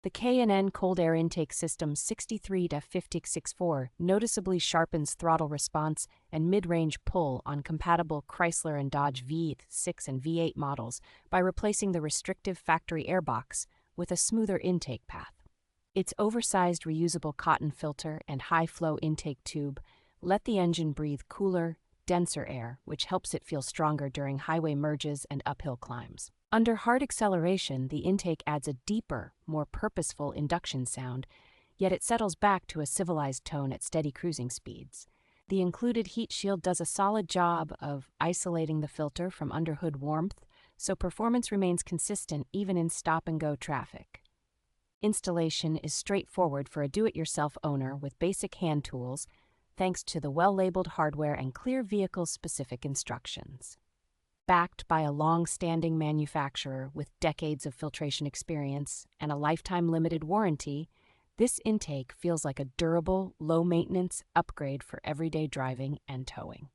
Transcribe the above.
The K&N Cold Air Intake System 63-5064 noticeably sharpens throttle response and mid-range pull on compatible Chrysler and Dodge V6 and V8 models by replacing the restrictive factory airbox with a smoother intake path. Its oversized reusable cotton filter and high-flow intake tube let the engine breathe cooler, denser air, which helps it feel stronger during highway merges and uphill climbs. Under hard acceleration, the intake adds a deeper, more purposeful induction sound, yet it settles back to a civilized tone at steady cruising speeds. The included heat shield does a solid job of isolating the filter from underhood warmth, so performance remains consistent even in stop-and-go traffic. Installation is straightforward for a do-it-yourself owner with basic hand tools, thanks to the well-labeled hardware and clear vehicle-specific instructions. Backed by a long-standing manufacturer with decades of filtration experience and a lifetime limited warranty, this intake feels like a durable, low-maintenance upgrade for everyday driving and towing.